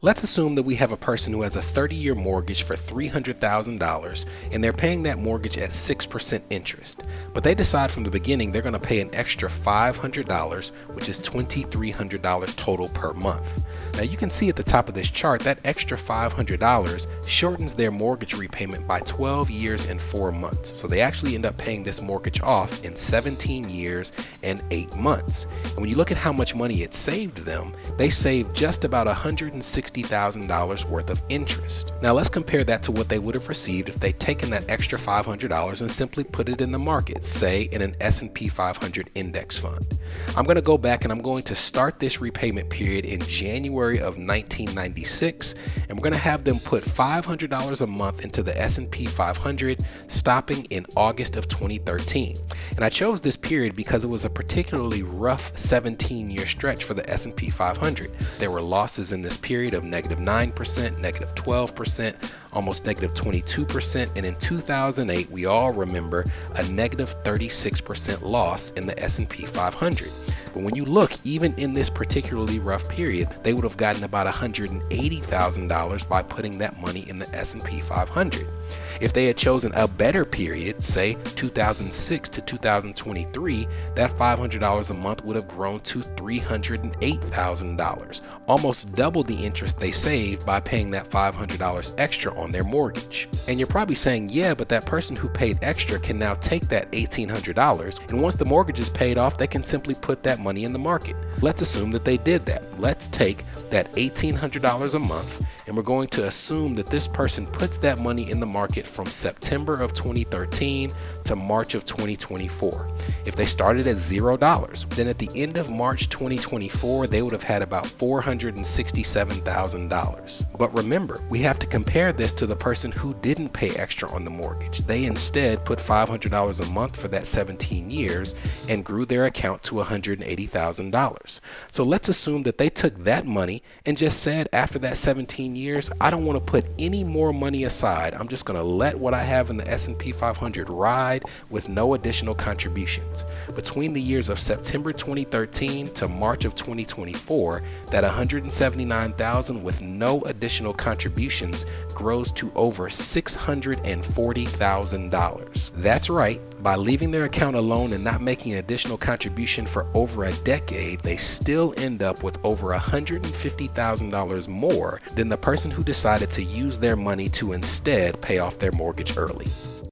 Let's assume that we have a person who has a 30-year mortgage for $300,000 and they're paying that mortgage at 6% interest. But they decide from the beginning they're going to pay an extra $500, which is $2,300 total per month. Now you can see at the top of this chart that extra $500 shortens their mortgage repayment by 12 years and 4 months. So they actually end up paying this mortgage off in 17 years and 8 months. And when you look at how much money it saved them, they saved just about $160,000 worth of interest. Now let's compare that to what they would have received if they'd taken that extra $500 and simply put it in the market, say in an S&P 500 index fund. I'm going to go back and I'm going to start this repayment period in January of 1996, and we're going to have them put $500 a month into the S&P 500, stopping in August of 2013. And I chose this period because it was a particularly rough 17-year stretch for the S&P 500. There were losses in this period of -9%, -12%, almost -22%, and in 2008 we all remember a -36% loss in the S&P 500. But when you look, even in this particularly rough period, they would have gotten about $180,000 by putting that money in the S&P 500. If they had chosen a better period, say 2006 to 2023, that $500 a month would have grown to $308,000, almost double the interest they saved by paying that $500 extra on their mortgage. And you're probably saying, yeah, but that person who paid extra can now take that $1,800, and once the mortgage is paid off, they can simply put that money in the market. Let's assume that they did that. Let's take that $1,800 a month, and we're going to assume that this person puts that money in the market from September of 2013 to March of 2024. If they started at $0, then at the end of March 2024, they would have had about $467,000. But remember, we have to compare this to the person who didn't pay extra on the mortgage. They instead put $500 a month for that 17 years and grew their account to $180,000. So let's assume that they took that money and just said, after that 17 years, I don't want to put any more money aside. I'm just going to let what I have in the S&P 500 ride with no additional contributions. Between the years of September 2013 to March of 2024, that $179,000 with no additional contributions grows to over $640,000. That's right. By leaving their account alone and not making an additional contribution for over a decade, they still end up with over $150,000 more than the person who decided to use their money to instead pay off their mortgage early.